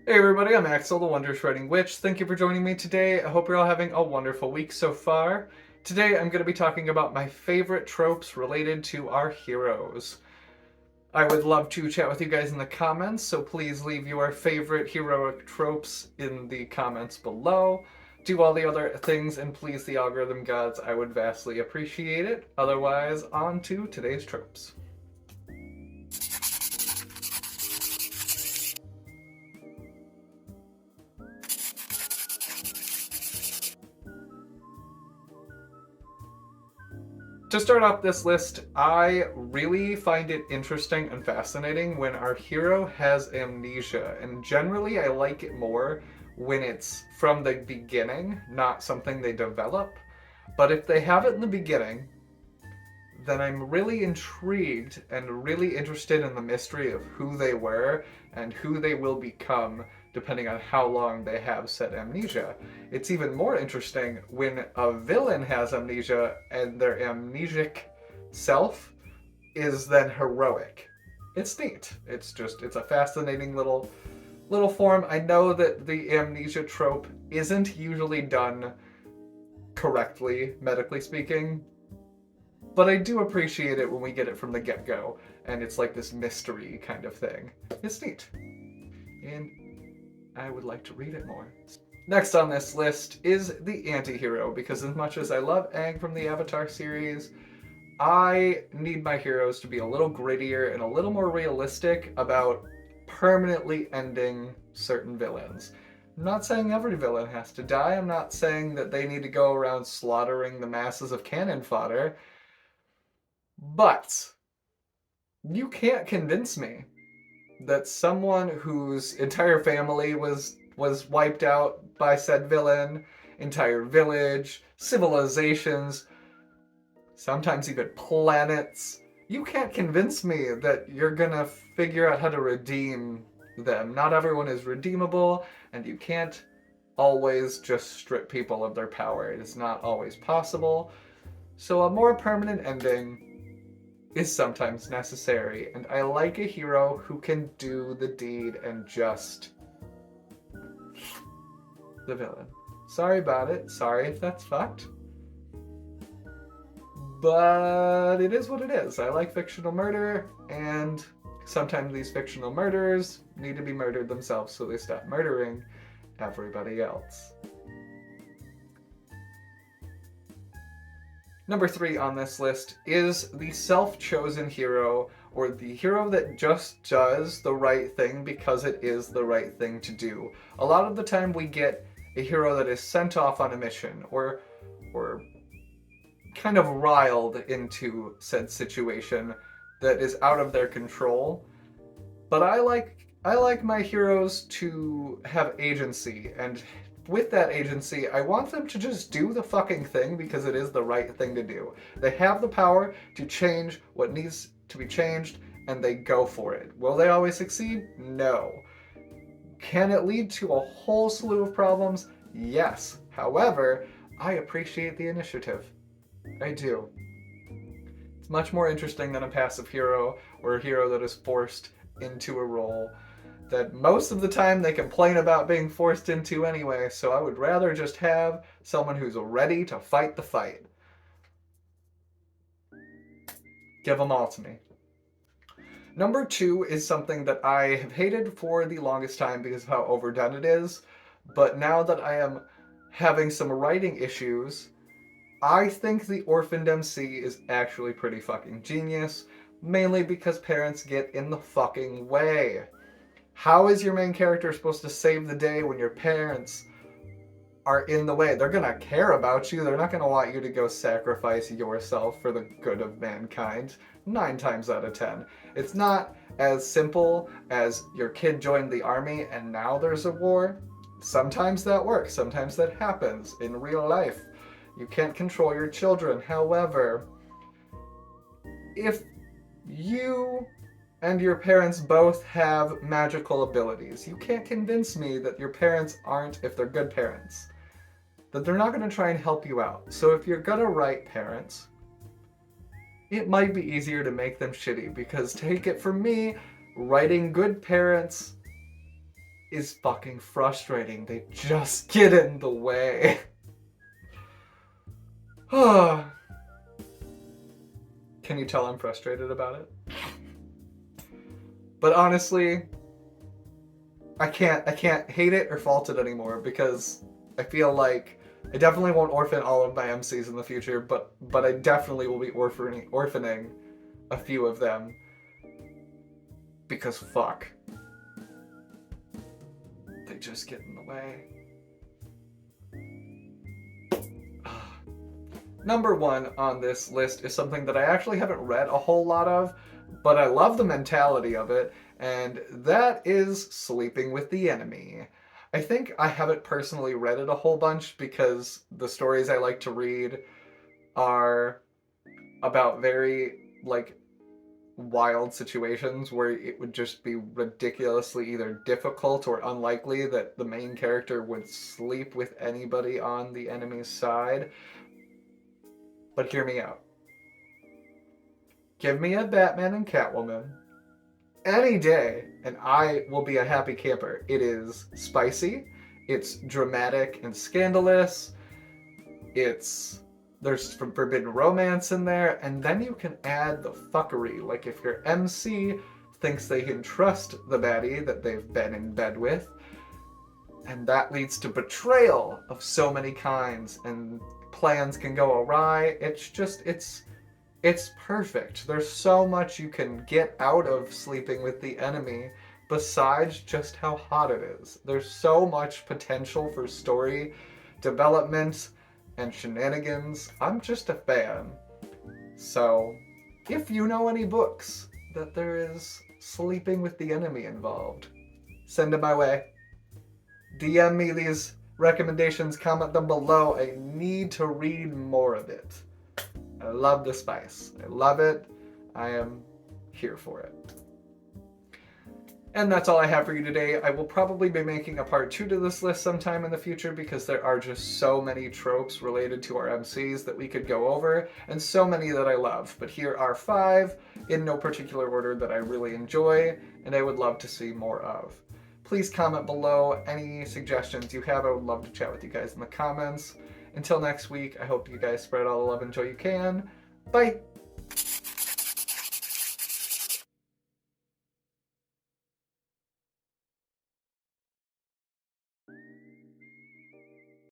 Hey everybody, I'm Axel, the Wondrous Writing Witch. Thank you for joining me today. I hope you're all having a wonderful week so far. Today I'm going to be talking about my favorite tropes related to our heroes. I would love to chat with you guys in the comments, so please leave your favorite heroic tropes in the comments below. Do all the other things and please the algorithm gods, I would vastly appreciate it. Otherwise, on to today's tropes. To start off this list, I really find it interesting and fascinating when our hero has amnesia, and generally I like it more when it's from the beginning, not something they develop. But if they have it in the beginning, then I'm really intrigued and really interested in the mystery of who they were and who they will become depending on how long they have said amnesia. It's even more interesting when a villain has amnesia and their amnesic self is then heroic. It's neat. It's a fascinating little form. I know that the amnesia trope isn't usually done correctly, medically speaking, but I do appreciate it when we get it from the get-go, and it's like this mystery kind of thing. It's neat. And I would like to read it more. Next on this list is the anti-hero, because as much as I love Aang from the Avatar series, I need my heroes to be a little grittier and a little more realistic about permanently ending certain villains. I'm not saying every villain has to die. I'm not saying that they need to go around slaughtering the masses of cannon fodder. But you can't convince me that someone whose entire family was wiped out by said villain, entire village, civilizations, sometimes even planets, you can't convince me that you're gonna figure out how to redeem them. Not everyone is redeemable, and you can't always just strip people of their power. It is not always possible. So a more permanent ending is sometimes necessary, and I like a hero who can do the deed and just the villain. Sorry about it. Sorry if that's fucked. But it is what it is. I like fictional murder, and sometimes these fictional murderers need to be murdered themselves so they stop murdering everybody else. Number 3 on this list is the self-chosen hero, or the hero that just does the right thing because it is the right thing to do. A lot of the time we get a hero that is sent off on a mission, or kind of riled into said situation that is out of their control. But I like my heroes to have agency, and with that agency, I want them to just do the fucking thing because it is the right thing to do. They have the power to change what needs to be changed, and they go for it. Will they always succeed? No. Can it lead to a whole slew of problems? Yes. However, I appreciate the initiative. I do. It's much more interesting than a passive hero or a hero that is forced into a role that most of the time they complain about being forced into anyway, so I would rather just have someone who's ready to fight the fight. Give them all to me. Number 2 is something that I have hated for the longest time because of how overdone it is, but now that I am having some writing issues, I think the orphaned MC is actually pretty fucking genius, mainly because parents get in the fucking way. How is your main character supposed to save the day when your parents are in the way? They're gonna care about you. They're not gonna want you to go sacrifice yourself for the good of mankind. 9 times out of 10. It's not as simple as your kid joined the army and now there's a war. Sometimes that works. Sometimes that happens in real life. You can't control your children. However, if you and your parents both have magical abilities, you can't convince me that your parents aren't, if they're good parents, that they're not going to try and help you out. So if you're going to write parents, it might be easier to make them shitty, because take it from me, writing good parents is fucking frustrating. They just get in the way. Can you tell I'm frustrated about it? But honestly, I can't hate it or fault it anymore because I feel like I definitely won't orphan all of my MCs in the future, but I definitely will be orphaning a few of them because fuck, they just get in the way. Number 1 on this list is something that I actually haven't read a whole lot of, but I love the mentality of it, and that is Sleeping with the Enemy. I think I haven't personally read it a whole bunch because the stories I like to read are about very, like, wild situations where it would just be ridiculously either difficult or unlikely that the main character would sleep with anybody on the enemy's side. But hear me out. Give me a Batman and Catwoman any day, and I will be a happy camper. It is spicy, it's dramatic and scandalous, there's forbidden romance in there, and then you can add the fuckery. Like if your MC thinks they can trust the baddie that they've been in bed with, and that leads to betrayal of so many kinds, and plans can go awry. It's perfect. There's so much you can get out of Sleeping with the Enemy besides just how hot it is. There's so much potential for story development and shenanigans. I'm just a fan. So, if you know any books that there is Sleeping with the Enemy involved, send them my way. DM me these recommendations, comment them below. I need to read more of it. I love the spice. I love it. I am here for it. And that's all I have for you today. I will probably be making a part 2 to this list sometime in the future because there are just so many tropes related to our MCs that we could go over, and so many that I love. But here are 5 in no particular order that I really enjoy and I would love to see more of. Please comment below any suggestions you have. I would love to chat with you guys in the comments. Until next week, I hope you guys spread all the love and joy you can. Bye!